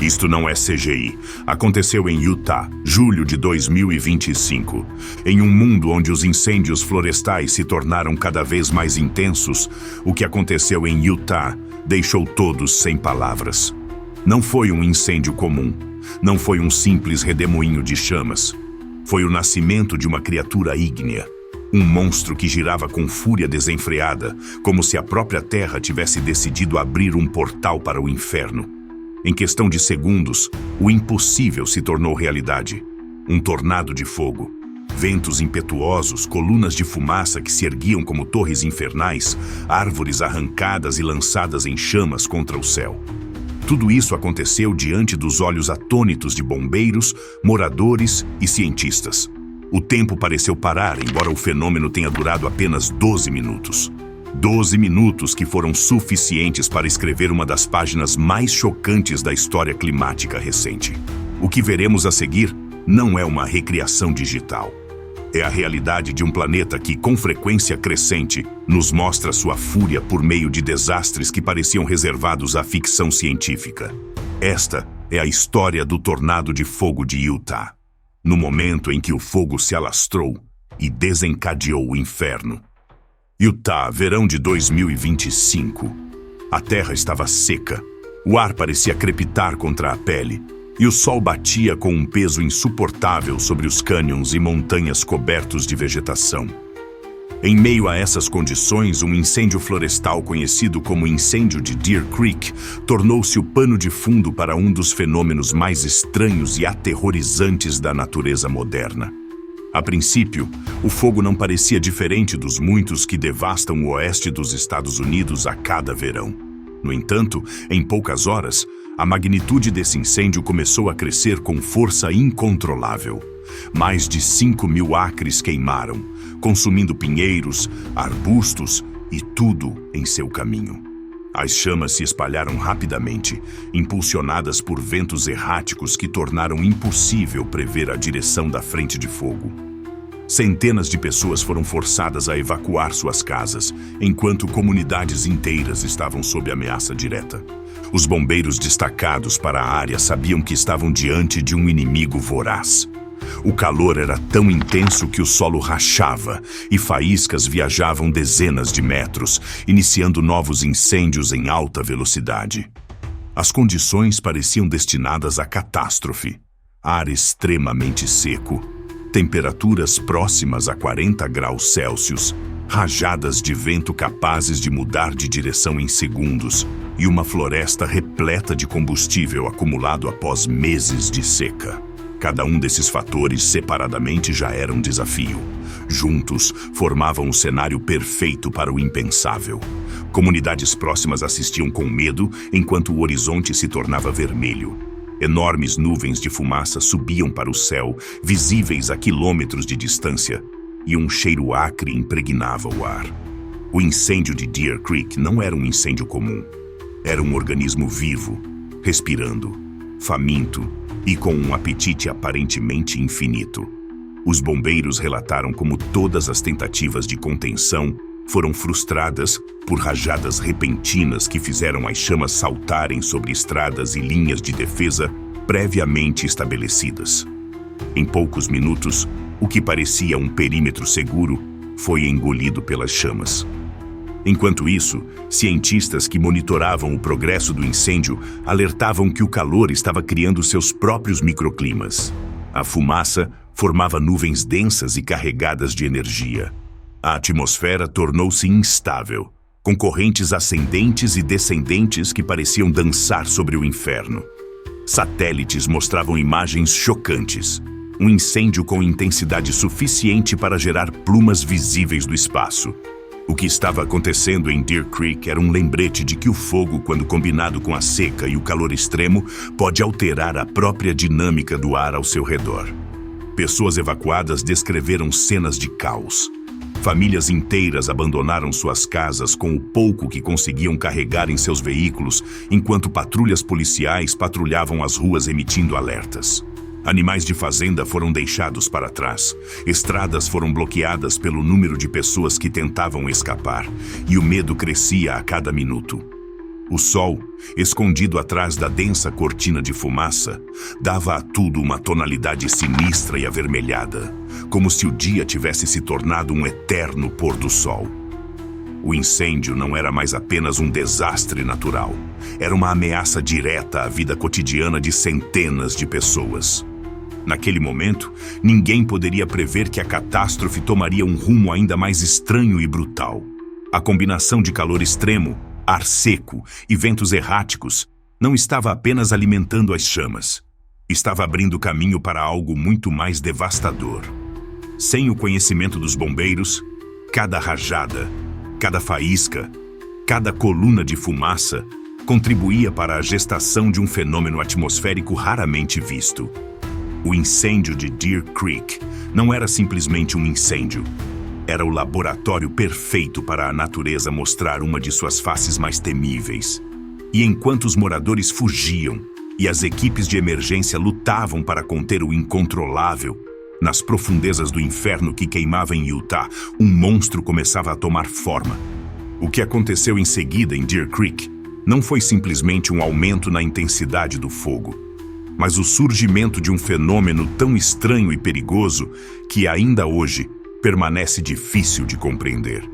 Isto não é CGI. Aconteceu em Utah, julho de 2025. Em um mundo onde os incêndios florestais se tornaram cada vez mais intensos, o que aconteceu em Utah deixou todos sem palavras. Não foi um incêndio comum. Não foi um simples redemoinho de chamas. Foi o nascimento de uma criatura ígnea. Um monstro que girava com fúria desenfreada, como se a própria terra tivesse decidido abrir um portal para o inferno. Em questão de segundos, o impossível se tornou realidade. Um tornado de fogo. Ventos impetuosos, colunas de fumaça que se erguiam como torres infernais, árvores arrancadas e lançadas em chamas contra o céu. Tudo isso aconteceu diante dos olhos atônitos de bombeiros, moradores e cientistas. O tempo pareceu parar, embora o fenômeno tenha durado apenas 12 minutos. 12 minutos que foram suficientes para escrever uma das páginas mais chocantes da história climática recente. O que veremos a seguir não é uma recriação digital. É a realidade de um planeta que, com frequência crescente, nos mostra sua fúria por meio de desastres que pareciam reservados à ficção científica. Esta é a história do tornado de fogo de Utah. No momento em que o fogo se alastrou e desencadeou o inferno. Utah, verão de 2025. A terra estava seca, o ar parecia crepitar contra a pele, e o sol batia com um peso insuportável sobre os cânions e montanhas cobertos de vegetação. Em meio a essas condições, um incêndio florestal conhecido como incêndio de Deer Creek tornou-se o pano de fundo para um dos fenômenos mais estranhos e aterrorizantes da natureza moderna. A princípio, o fogo não parecia diferente dos muitos que devastam o oeste dos Estados Unidos a cada verão. No entanto, em poucas horas, a magnitude desse incêndio começou a crescer com força incontrolável. Mais de 5.000 acres queimaram, consumindo pinheiros, arbustos e tudo em seu caminho. As chamas se espalharam rapidamente, impulsionadas por ventos erráticos que tornaram impossível prever a direção da frente de fogo. Centenas de pessoas foram forçadas a evacuar suas casas, enquanto comunidades inteiras estavam sob ameaça direta. Os bombeiros destacados para a área sabiam que estavam diante de um inimigo voraz. O calor era tão intenso que o solo rachava e faíscas viajavam dezenas de metros, iniciando novos incêndios em alta velocidade. As condições pareciam destinadas à catástrofe. Ar extremamente seco, temperaturas próximas a 40 graus Celsius, rajadas de vento capazes de mudar de direção em segundos e uma floresta repleta de combustível acumulado após meses de seca. Cada um desses fatores separadamente já era um desafio. Juntos, formavam um cenário perfeito para o impensável. Comunidades próximas assistiam com medo enquanto o horizonte se tornava vermelho. Enormes nuvens de fumaça subiam para o céu, visíveis a quilômetros de distância, e um cheiro acre impregnava o ar. O incêndio de Deer Creek não era um incêndio comum. Era um organismo vivo, respirando, faminto e com um apetite aparentemente infinito. Os bombeiros relataram como todas as tentativas de contenção foram frustradas por rajadas repentinas que fizeram as chamas saltarem sobre estradas e linhas de defesa previamente estabelecidas. Em poucos minutos, o que parecia um perímetro seguro foi engolido pelas chamas. Enquanto isso, cientistas que monitoravam o progresso do incêndio alertavam que o calor estava criando seus próprios microclimas. A fumaça formava nuvens densas e carregadas de energia. A atmosfera tornou-se instável, com correntes ascendentes e descendentes que pareciam dançar sobre o inferno. Satélites mostravam imagens chocantes. Um incêndio com intensidade suficiente para gerar plumas visíveis do espaço. O que estava acontecendo em Deer Creek era um lembrete de que o fogo, quando combinado com a seca e o calor extremo, pode alterar a própria dinâmica do ar ao seu redor. Pessoas evacuadas descreveram cenas de caos. Famílias inteiras abandonaram suas casas com o pouco que conseguiam carregar em seus veículos, enquanto patrulhas policiais patrulhavam as ruas emitindo alertas. Animais de fazenda foram deixados para trás, estradas foram bloqueadas pelo número de pessoas que tentavam escapar, e o medo crescia a cada minuto. O sol, escondido atrás da densa cortina de fumaça, dava a tudo uma tonalidade sinistra e avermelhada, como se o dia tivesse se tornado um eterno pôr do sol. O incêndio não era mais apenas um desastre natural, era uma ameaça direta à vida cotidiana de centenas de pessoas. Naquele momento, ninguém poderia prever que a catástrofe tomaria um rumo ainda mais estranho e brutal. A combinação de calor extremo, ar seco e ventos erráticos não estava apenas alimentando as chamas. Estava abrindo caminho para algo muito mais devastador. Sem o conhecimento dos bombeiros, cada rajada, cada faísca, cada coluna de fumaça contribuía para a gestação de um fenômeno atmosférico raramente visto. O incêndio de Deer Creek não era simplesmente um incêndio. Era o laboratório perfeito para a natureza mostrar uma de suas faces mais temíveis. E enquanto os moradores fugiam e as equipes de emergência lutavam para conter o incontrolável, nas profundezas do inferno que queimava em Utah, um monstro começava a tomar forma. O que aconteceu em seguida em Deer Creek não foi simplesmente um aumento na intensidade do fogo, mas o surgimento de um fenômeno tão estranho e perigoso que ainda hoje permanece difícil de compreender.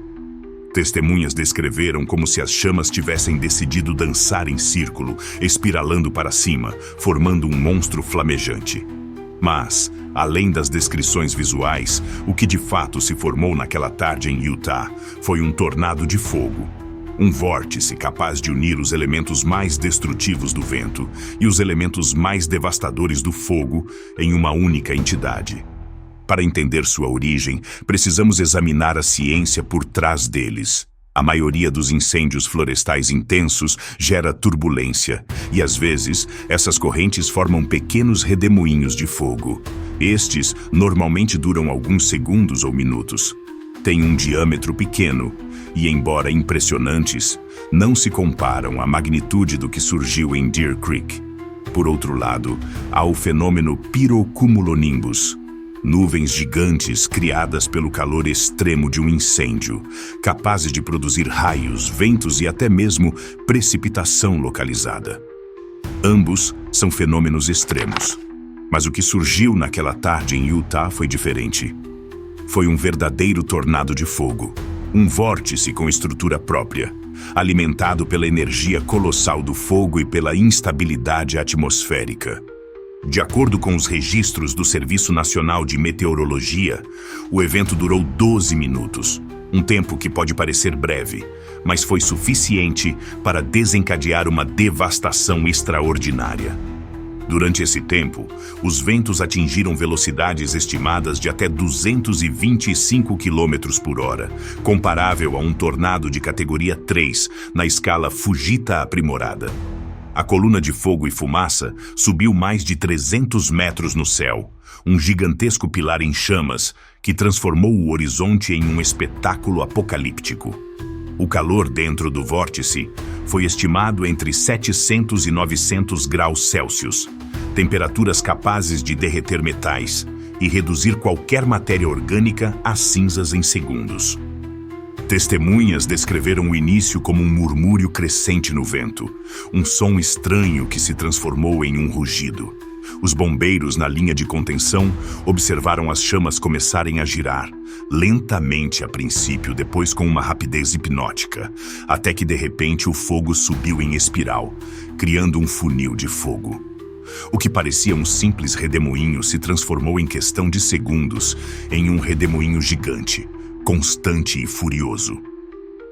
Testemunhas descreveram como se as chamas tivessem decidido dançar em círculo, espiralando para cima, formando um monstro flamejante. Mas, além das descrições visuais, o que de fato se formou naquela tarde em Utah foi um tornado de fogo. Um vórtice capaz de unir os elementos mais destrutivos do vento e os elementos mais devastadores do fogo em uma única entidade. Para entender sua origem, precisamos examinar a ciência por trás deles. A maioria dos incêndios florestais intensos gera turbulência, e às vezes essas correntes formam pequenos redemoinhos de fogo. Estes normalmente duram alguns segundos ou minutos. Têm um diâmetro pequeno e, embora impressionantes, não se comparam à magnitude do que surgiu em Deer Creek. Por outro lado, há o fenômeno pirocumulonimbus, nuvens gigantes criadas pelo calor extremo de um incêndio, capazes de produzir raios, ventos e até mesmo precipitação localizada. Ambos são fenômenos extremos. Mas o que surgiu naquela tarde em Utah foi diferente. Foi um verdadeiro tornado de fogo, um vórtice com estrutura própria, alimentado pela energia colossal do fogo e pela instabilidade atmosférica. De acordo com os registros do Serviço Nacional de Meteorologia, o evento durou 12 minutos, um tempo que pode parecer breve, mas foi suficiente para desencadear uma devastação extraordinária. Durante esse tempo, os ventos atingiram velocidades estimadas de até 225 km por hora, comparável a um tornado de categoria 3 na escala Fujita aprimorada. A coluna de fogo e fumaça subiu mais de 300 metros no céu, um gigantesco pilar em chamas que transformou o horizonte em um espetáculo apocalíptico. O calor dentro do vórtice foi estimado entre 700 e 900 graus Celsius, temperaturas capazes de derreter metais e reduzir qualquer matéria orgânica a cinzas em segundos. Testemunhas descreveram o início como um murmúrio crescente no vento, um som estranho que se transformou em um rugido. Os bombeiros na linha de contenção observaram as chamas começarem a girar, lentamente a princípio, depois com uma rapidez hipnótica, até que de repente o fogo subiu em espiral, criando um funil de fogo. O que parecia um simples redemoinho se transformou em questão de segundos em um redemoinho gigante, constante e furioso.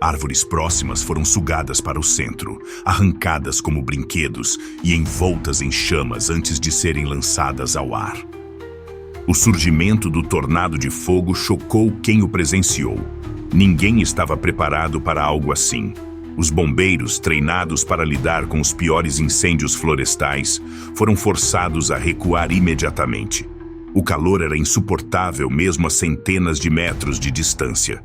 Árvores próximas foram sugadas para o centro, arrancadas como brinquedos e envoltas em chamas antes de serem lançadas ao ar. O surgimento do tornado de fogo chocou quem o presenciou. Ninguém estava preparado para algo assim. Os bombeiros, treinados para lidar com os piores incêndios florestais, foram forçados a recuar imediatamente. O calor era insuportável mesmo a centenas de metros de distância.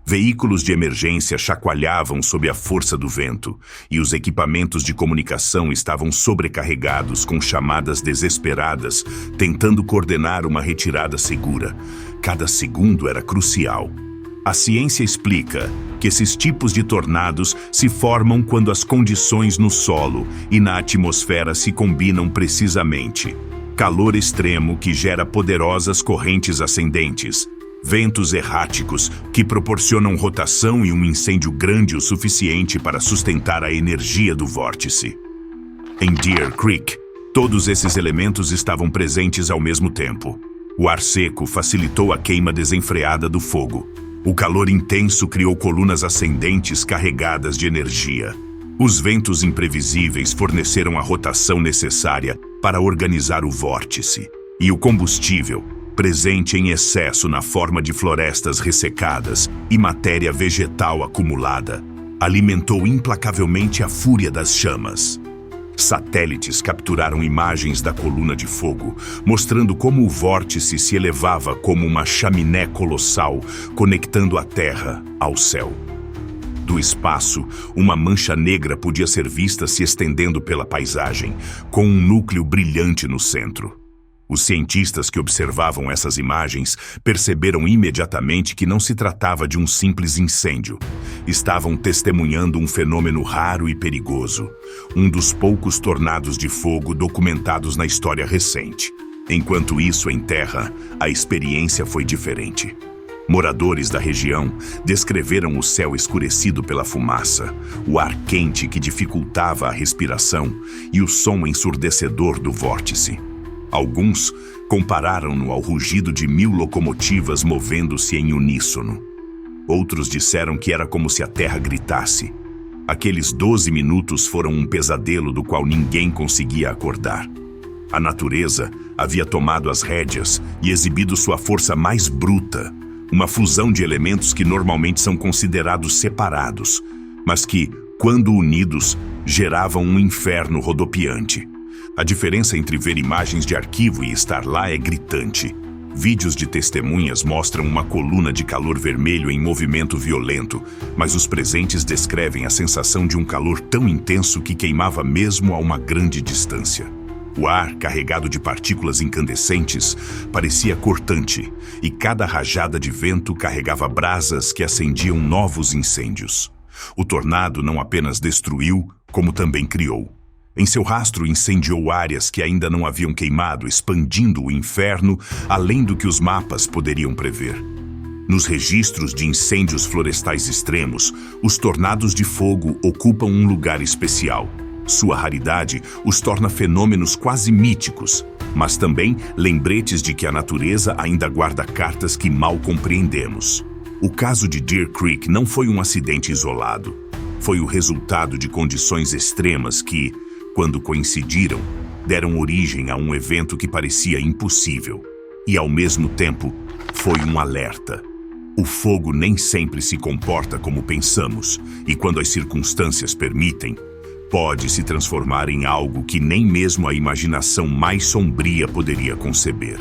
Veículos de emergência chacoalhavam sob a força do vento e os equipamentos de comunicação estavam sobrecarregados com chamadas desesperadas, tentando coordenar uma retirada segura. Cada segundo era crucial. A ciência explica que esses tipos de tornados se formam quando as condições no solo e na atmosfera se combinam precisamente. Calor extremo que gera poderosas correntes ascendentes, ventos erráticos que proporcionam rotação e um incêndio grande o suficiente para sustentar a energia do vórtice. Em Deer Creek, todos esses elementos estavam presentes ao mesmo tempo. O ar seco facilitou a queima desenfreada do fogo. O calor intenso criou colunas ascendentes carregadas de energia. Os ventos imprevisíveis forneceram a rotação necessária para organizar o vórtice. E o combustível, presente em excesso na forma de florestas ressecadas e matéria vegetal acumulada, alimentou implacavelmente a fúria das chamas. Satélites capturaram imagens da coluna de fogo, mostrando como o vórtice se elevava como uma chaminé colossal, conectando a Terra ao céu. Do espaço, uma mancha negra podia ser vista se estendendo pela paisagem, com um núcleo brilhante no centro. Os cientistas que observavam essas imagens perceberam imediatamente que não se tratava de um simples incêndio. Estavam testemunhando um fenômeno raro e perigoso, um dos poucos tornados de fogo documentados na história recente. Enquanto isso, em terra, a experiência foi diferente. Moradores da região descreveram o céu escurecido pela fumaça, o ar quente que dificultava a respiração e o som ensurdecedor do vórtice. Alguns compararam-no ao rugido de 1000 locomotivas movendo-se em uníssono. Outros disseram que era como se a terra gritasse. Aqueles 12 minutos foram um pesadelo do qual ninguém conseguia acordar. A natureza havia tomado as rédeas e exibido sua força mais bruta, uma fusão de elementos que normalmente são considerados separados, mas que, quando unidos, geravam um inferno rodopiante. A diferença entre ver imagens de arquivo e estar lá é gritante. Vídeos de testemunhas mostram uma coluna de calor vermelho em movimento violento, mas os presentes descrevem a sensação de um calor tão intenso que queimava mesmo a uma grande distância. O ar, carregado de partículas incandescentes, parecia cortante, e cada rajada de vento carregava brasas que acendiam novos incêndios. O tornado não apenas destruiu, como também criou. Em seu rastro incendiou áreas que ainda não haviam queimado, expandindo o inferno além do que os mapas poderiam prever. Nos registros de incêndios florestais extremos, os tornados de fogo ocupam um lugar especial. Sua raridade os torna fenômenos quase míticos, mas também lembretes de que a natureza ainda guarda cartas que mal compreendemos. O caso de Deer Creek não foi um acidente isolado. Foi o resultado de condições extremas que, quando coincidiram, deram origem a um evento que parecia impossível. E, ao mesmo tempo, foi um alerta. O fogo nem sempre se comporta como pensamos, e quando as circunstâncias permitem, pode se transformar em algo que nem mesmo a imaginação mais sombria poderia conceber.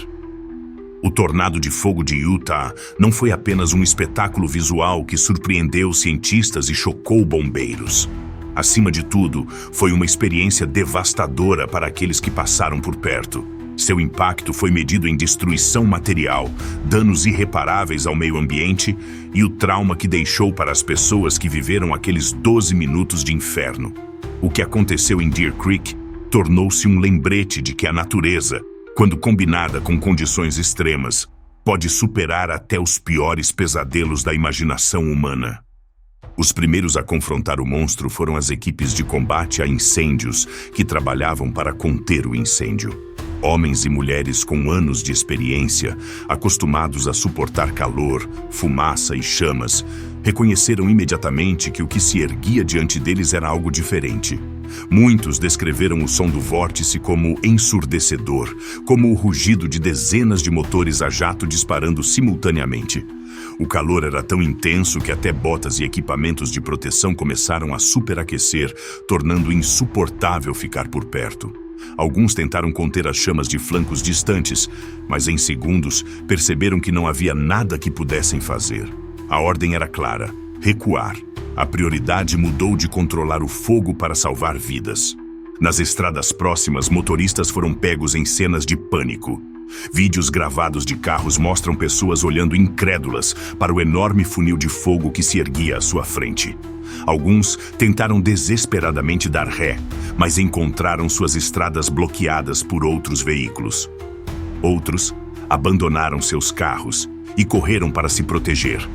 O tornado de fogo de Utah não foi apenas um espetáculo visual que surpreendeu cientistas e chocou bombeiros. Acima de tudo, foi uma experiência devastadora para aqueles que passaram por perto. Seu impacto foi medido em destruição material, danos irreparáveis ao meio ambiente e o trauma que deixou para as pessoas que viveram aqueles 12 minutos de inferno. O que aconteceu em Deer Creek tornou-se um lembrete de que a natureza, quando combinada com condições extremas, pode superar até os piores pesadelos da imaginação humana. Os primeiros a confrontar o monstro foram as equipes de combate a incêndios que trabalhavam para conter o incêndio. Homens e mulheres com anos de experiência, acostumados a suportar calor, fumaça e chamas, reconheceram imediatamente que o que se erguia diante deles era algo diferente. Muitos descreveram o som do vórtice como ensurdecedor, como o rugido de dezenas de motores a jato disparando simultaneamente. O calor era tão intenso que até botas e equipamentos de proteção começaram a superaquecer, tornando insuportável ficar por perto. Alguns tentaram conter as chamas de flancos distantes, mas em segundos perceberam que não havia nada que pudessem fazer. A ordem era clara: recuar. A prioridade mudou de controlar o fogo para salvar vidas. Nas estradas próximas, motoristas foram pegos em cenas de pânico. Vídeos gravados de carros mostram pessoas olhando incrédulas para o enorme funil de fogo que se erguia à sua frente. Alguns tentaram desesperadamente dar ré, mas encontraram suas estradas bloqueadas por outros veículos. Outros abandonaram seus carros e correram para se proteger,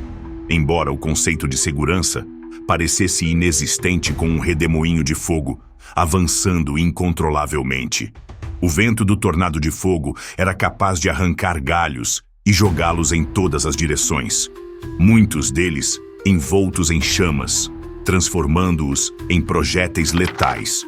embora o conceito de segurança parecesse inexistente com um redemoinho de fogo avançando incontrolavelmente. O vento do tornado de fogo era capaz de arrancar galhos e jogá-los em todas as direções, muitos deles envoltos em chamas, transformando-os em projéteis letais.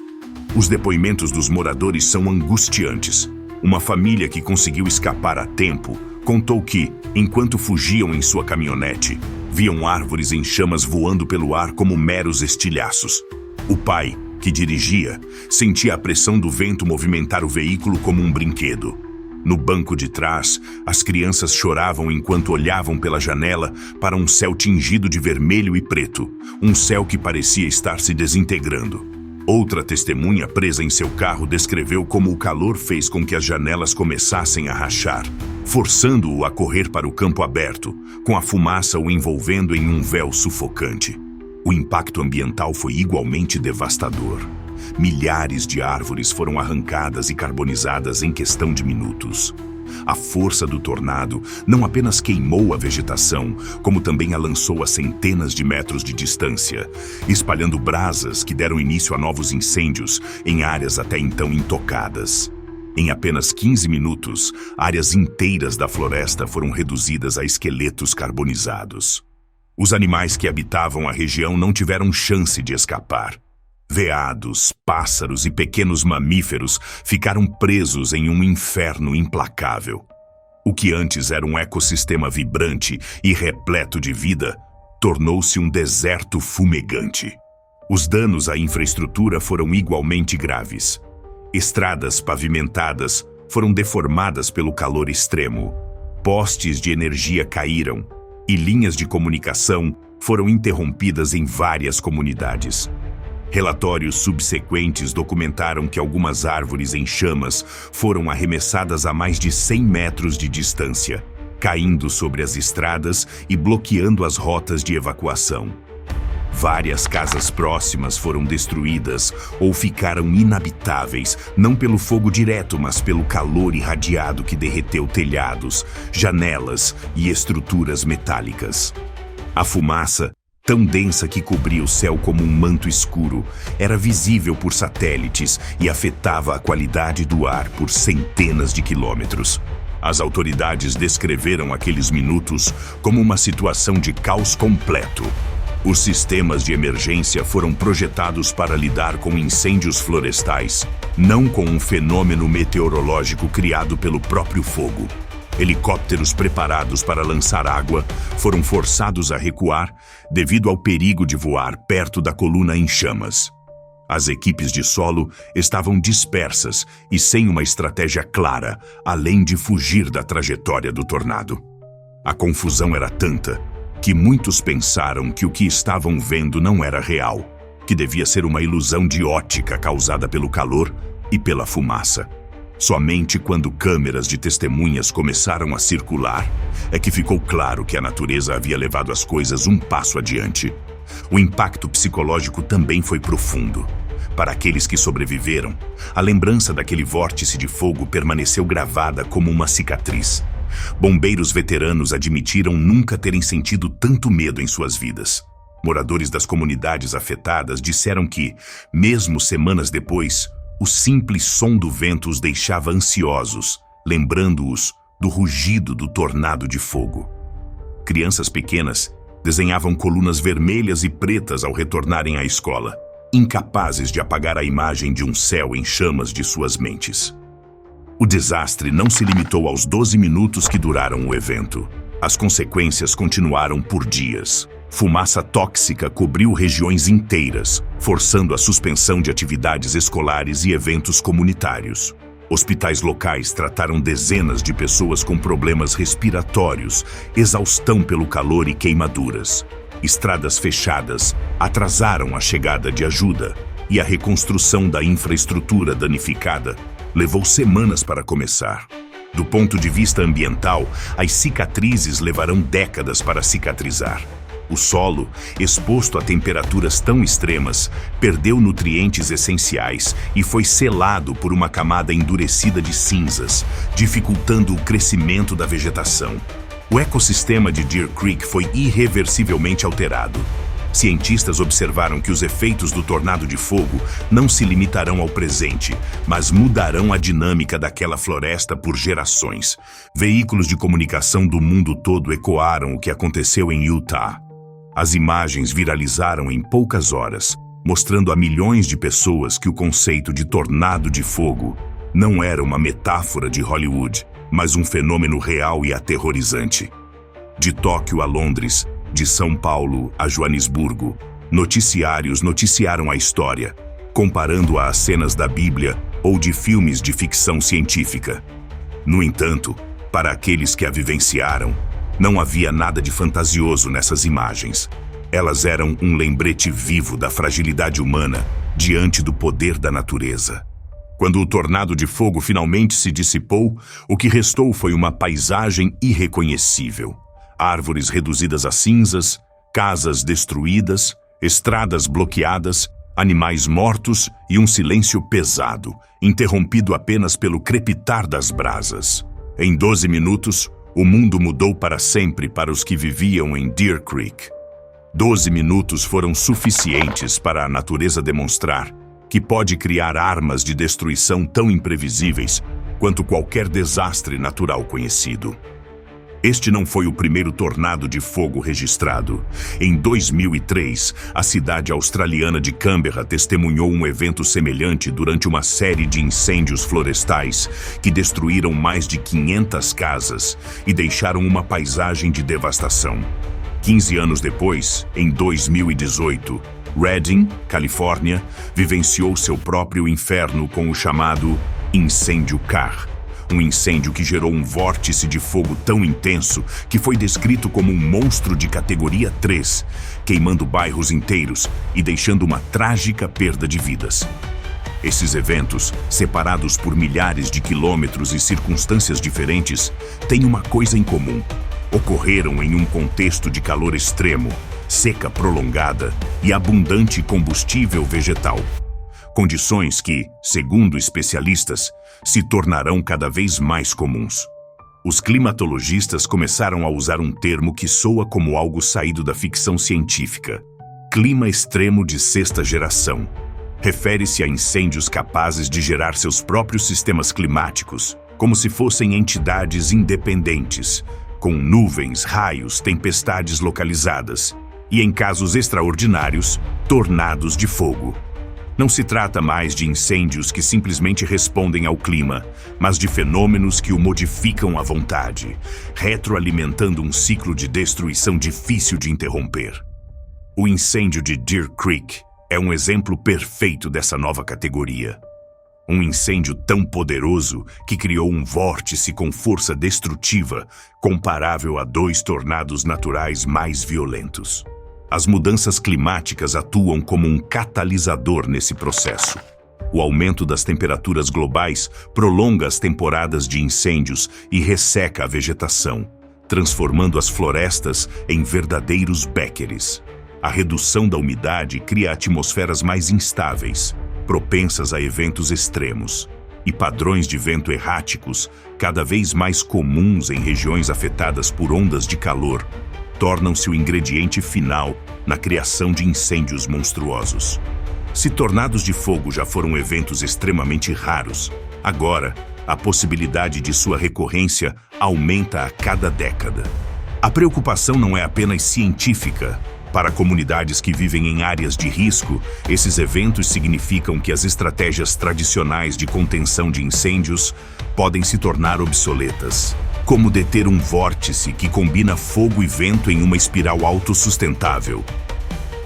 Os depoimentos dos moradores são angustiantes. Uma família que conseguiu escapar a tempo contou que, enquanto fugiam em sua caminhonete, viam árvores em chamas voando pelo ar como meros estilhaços. O pai, que dirigia, sentia a pressão do vento movimentar o veículo como um brinquedo. No banco de trás, as crianças choravam enquanto olhavam pela janela para um céu tingido de vermelho e preto, um céu que parecia estar se desintegrando. Outra testemunha presa em seu carro descreveu como o calor fez com que as janelas começassem a rachar, forçando-o a correr para o campo aberto, com a fumaça o envolvendo em um véu sufocante. O impacto ambiental foi igualmente devastador. Milhares de árvores foram arrancadas e carbonizadas em questão de minutos. A força do tornado não apenas queimou a vegetação, como também a lançou a centenas de metros de distância, espalhando brasas que deram início a novos incêndios em áreas até então intocadas. Em apenas 15 minutos, áreas inteiras da floresta foram reduzidas a esqueletos carbonizados. Os animais que habitavam a região não tiveram chance de escapar. Veados, pássaros e pequenos mamíferos ficaram presos em um inferno implacável. O que antes era um ecossistema vibrante e repleto de vida, tornou-se um deserto fumegante. Os danos à infraestrutura foram igualmente graves. Estradas pavimentadas foram deformadas pelo calor extremo. Postes de energia caíram e linhas de comunicação foram interrompidas em várias comunidades. Relatórios subsequentes documentaram que algumas árvores em chamas foram arremessadas a mais de 100 metros de distância, caindo sobre as estradas e bloqueando as rotas de evacuação. Várias casas próximas foram destruídas ou ficaram inabitáveis, não pelo fogo direto, mas pelo calor irradiado que derreteu telhados, janelas e estruturas metálicas. A fumaça, tão densa que cobria o céu como um manto escuro, era visível por satélites e afetava a qualidade do ar por centenas de quilômetros. As autoridades descreveram aqueles minutos como uma situação de caos completo. Os sistemas de emergência foram projetados para lidar com incêndios florestais, não com um fenômeno meteorológico criado pelo próprio fogo. Helicópteros preparados para lançar água foram forçados a recuar devido ao perigo de voar perto da coluna em chamas. As equipes de solo estavam dispersas e sem uma estratégia clara, além de fugir da trajetória do tornado. A confusão era tanta que muitos pensaram que o que estavam vendo não era real, que devia ser uma ilusão de ótica causada pelo calor e pela fumaça. Somente quando câmeras de testemunhas começaram a circular é que ficou claro que a natureza havia levado as coisas um passo adiante. O impacto psicológico também foi profundo. Para aqueles que sobreviveram, a lembrança daquele vórtice de fogo permaneceu gravada como uma cicatriz. Bombeiros veteranos admitiram nunca terem sentido tanto medo em suas vidas. Moradores das comunidades afetadas disseram que, mesmo semanas depois, o simples som do vento os deixava ansiosos, lembrando-os do rugido do tornado de fogo. Crianças pequenas desenhavam colunas vermelhas e pretas ao retornarem à escola, incapazes de apagar a imagem de um céu em chamas de suas mentes. O desastre não se limitou aos 12 minutos que duraram o evento. As consequências continuaram por dias. Fumaça tóxica cobriu regiões inteiras, forçando a suspensão de atividades escolares e eventos comunitários. Hospitais locais trataram dezenas de pessoas com problemas respiratórios, exaustão pelo calor e queimaduras. Estradas fechadas atrasaram a chegada de ajuda e a reconstrução da infraestrutura danificada levou semanas para começar. Do ponto de vista ambiental, as cicatrizes levarão décadas para cicatrizar. O solo, exposto a temperaturas tão extremas, perdeu nutrientes essenciais e foi selado por uma camada endurecida de cinzas, dificultando o crescimento da vegetação. O ecossistema de Deer Creek foi irreversivelmente alterado. Cientistas observaram que os efeitos do tornado de fogo não se limitarão ao presente, mas mudarão a dinâmica daquela floresta por gerações. Veículos de comunicação do mundo todo ecoaram o que aconteceu em Utah. As imagens viralizaram em poucas horas, mostrando a milhões de pessoas que o conceito de tornado de fogo não era uma metáfora de Hollywood, mas um fenômeno real e aterrorizante. De Tóquio a Londres, de São Paulo a Joanesburgo, noticiários noticiaram a história, comparando-a a cenas da Bíblia ou de filmes de ficção científica. No entanto, para aqueles que a vivenciaram, não havia nada de fantasioso nessas imagens. Elas eram um lembrete vivo da fragilidade humana diante do poder da natureza. Quando o tornado de fogo finalmente se dissipou, o que restou foi uma paisagem irreconhecível. Árvores reduzidas a cinzas, casas destruídas, estradas bloqueadas, animais mortos e um silêncio pesado, interrompido apenas pelo crepitar das brasas. Em 12 minutos, o mundo mudou para sempre para os que viviam em Deer Creek. 12 minutos foram suficientes para a natureza demonstrar que pode criar armas de destruição tão imprevisíveis quanto qualquer desastre natural conhecido. Este não foi o primeiro tornado de fogo registrado. Em 2003, a cidade australiana de Canberra testemunhou um evento semelhante durante uma série de incêndios florestais que destruíram mais de 500 casas e deixaram uma paisagem de devastação. 15 anos depois, em 2018, Redding, Califórnia, vivenciou seu próprio inferno com o chamado incêndio Carr. Um incêndio que gerou um vórtice de fogo tão intenso que foi descrito como um monstro de categoria 3, queimando bairros inteiros e deixando uma trágica perda de vidas. Esses eventos, separados por milhares de quilômetros e circunstâncias diferentes, têm uma coisa em comum. Ocorreram em um contexto de calor extremo, seca prolongada e abundante combustível vegetal. Condições que, segundo especialistas, se tornarão cada vez mais comuns. Os climatologistas começaram a usar um termo que soa como algo saído da ficção científica: clima extremo de sexta geração. Refere-se a incêndios capazes de gerar seus próprios sistemas climáticos, como se fossem entidades independentes, com nuvens, raios, tempestades localizadas e, em casos extraordinários, tornados de fogo. Não se trata mais de incêndios que simplesmente respondem ao clima, mas de fenômenos que o modificam à vontade, retroalimentando um ciclo de destruição difícil de interromper. O incêndio de Deer Creek é um exemplo perfeito dessa nova categoria. Um incêndio tão poderoso que criou um vórtice com força destrutiva comparável a 2 tornados naturais mais violentos. As mudanças climáticas atuam como um catalisador nesse processo. O aumento das temperaturas globais prolonga as temporadas de incêndios e resseca a vegetação, transformando as florestas em verdadeiros béqueres. A redução da umidade cria atmosferas mais instáveis, propensas a eventos extremos, e padrões de vento erráticos, cada vez mais comuns em regiões afetadas por ondas de calor, tornam-se o ingrediente final na criação de incêndios monstruosos. Se tornados de fogo já foram eventos extremamente raros, agora a possibilidade de sua recorrência aumenta a cada década. A preocupação não é apenas científica. Para comunidades que vivem em áreas de risco, esses eventos significam que as estratégias tradicionais de contenção de incêndios podem se tornar obsoletas. Como deter um vórtice que combina fogo e vento em uma espiral autossustentável.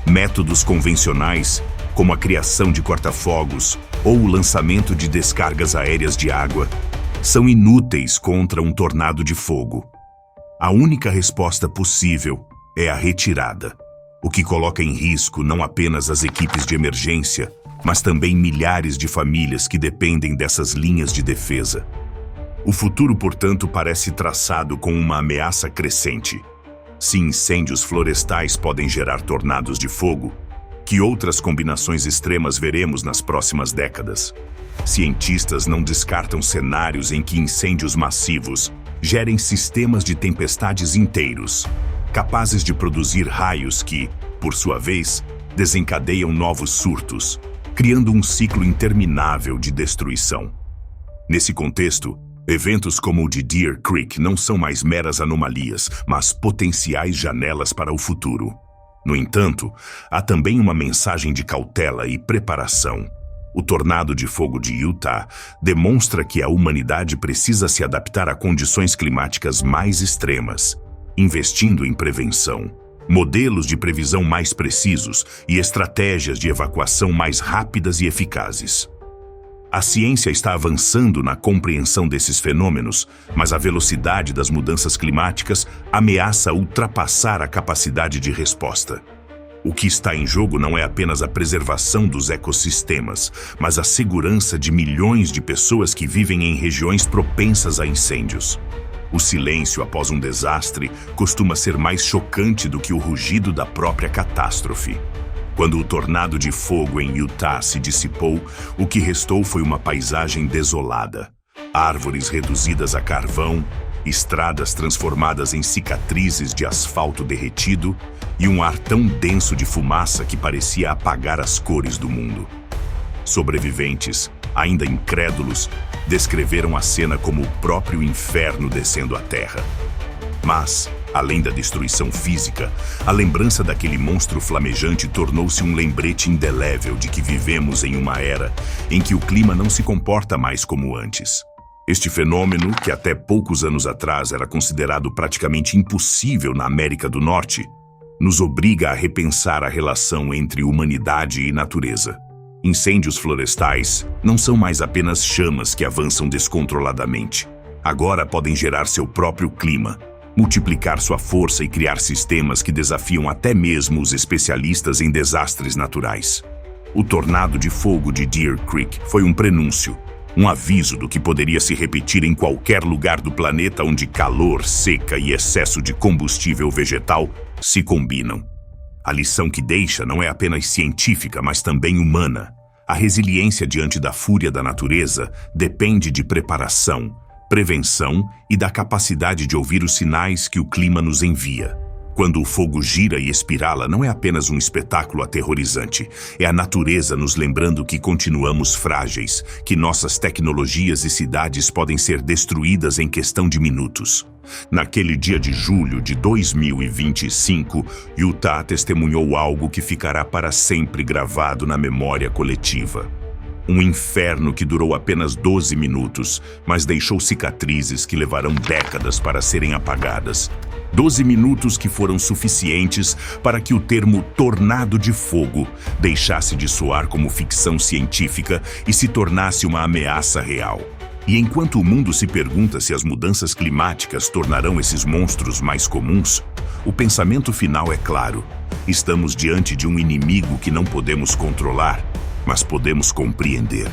Métodos convencionais, como a criação de corta-fogos ou o lançamento de descargas aéreas de água, são inúteis contra um tornado de fogo. A única resposta possível é a retirada, o que coloca em risco não apenas as equipes de emergência, mas também milhares de famílias que dependem dessas linhas de defesa. O futuro, portanto, parece traçado com uma ameaça crescente. Se incêndios florestais podem gerar tornados de fogo, que outras combinações extremas veremos nas próximas décadas? Cientistas não descartam cenários em que incêndios massivos gerem sistemas de tempestades inteiros, capazes de produzir raios que, por sua vez, desencadeiam novos surtos, criando um ciclo interminável de destruição. Nesse contexto, eventos como o de Deer Creek não são mais meras anomalias, mas potenciais janelas para o futuro. No entanto, há também uma mensagem de cautela e preparação. O tornado de fogo de Utah demonstra que a humanidade precisa se adaptar a condições climáticas mais extremas, investindo em prevenção, modelos de previsão mais precisos e estratégias de evacuação mais rápidas e eficazes. A ciência está avançando na compreensão desses fenômenos, mas a velocidade das mudanças climáticas ameaça ultrapassar a capacidade de resposta. O que está em jogo não é apenas a preservação dos ecossistemas, mas a segurança de milhões de pessoas que vivem em regiões propensas a incêndios. O silêncio após um desastre costuma ser mais chocante do que o rugido da própria catástrofe. Quando o tornado de fogo em Utah se dissipou, o que restou foi uma paisagem desolada. Árvores reduzidas a carvão, estradas transformadas em cicatrizes de asfalto derretido e um ar tão denso de fumaça que parecia apagar as cores do mundo. Sobreviventes, ainda incrédulos, descreveram a cena como o próprio inferno descendo à terra. Mas, além da destruição física, a lembrança daquele monstro flamejante tornou-se um lembrete indelével de que vivemos em uma era em que o clima não se comporta mais como antes. Este fenômeno, que até poucos anos atrás era considerado praticamente impossível na América do Norte, nos obriga a repensar a relação entre humanidade e natureza. Incêndios florestais não são mais apenas chamas que avançam descontroladamente. Agora podem gerar seu próprio clima, multiplicar sua força e criar sistemas que desafiam até mesmo os especialistas em desastres naturais. O tornado de fogo de Deer Creek foi um prenúncio, um aviso do que poderia se repetir em qualquer lugar do planeta onde calor, seca e excesso de combustível vegetal se combinam. A lição que deixa não é apenas científica, mas também humana. A resiliência diante da fúria da natureza depende de preparação, prevenção e da capacidade de ouvir os sinais que o clima nos envia. Quando o fogo gira e espirala, não é apenas um espetáculo aterrorizante, é a natureza nos lembrando que continuamos frágeis, que nossas tecnologias e cidades podem ser destruídas em questão de minutos. Naquele dia de julho de 2025, Utah testemunhou algo que ficará para sempre gravado na memória coletiva. Um inferno que durou apenas 12 minutos, mas deixou cicatrizes que levarão décadas para serem apagadas. 12 minutos que foram suficientes para que o termo tornado de fogo deixasse de soar como ficção científica e se tornasse uma ameaça real. E enquanto o mundo se pergunta se as mudanças climáticas tornarão esses monstros mais comuns, o pensamento final é claro: estamos diante de um inimigo que não podemos controlar, mas podemos compreender.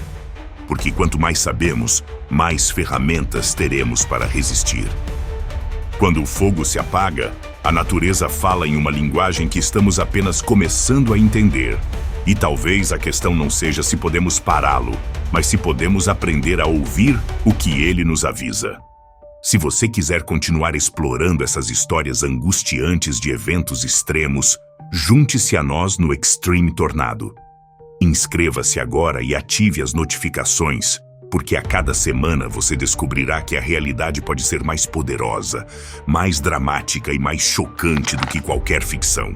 Porque quanto mais sabemos, mais ferramentas teremos para resistir. Quando o fogo se apaga, a natureza fala em uma linguagem que estamos apenas começando a entender. E talvez a questão não seja se podemos pará-lo, mas se podemos aprender a ouvir o que ele nos avisa. Se você quiser continuar explorando essas histórias angustiantes de eventos extremos, junte-se a nós no Extreme Tornado. Inscreva-se agora e ative as notificações, porque a cada semana você descobrirá que a realidade pode ser mais poderosa, mais dramática e mais chocante do que qualquer ficção.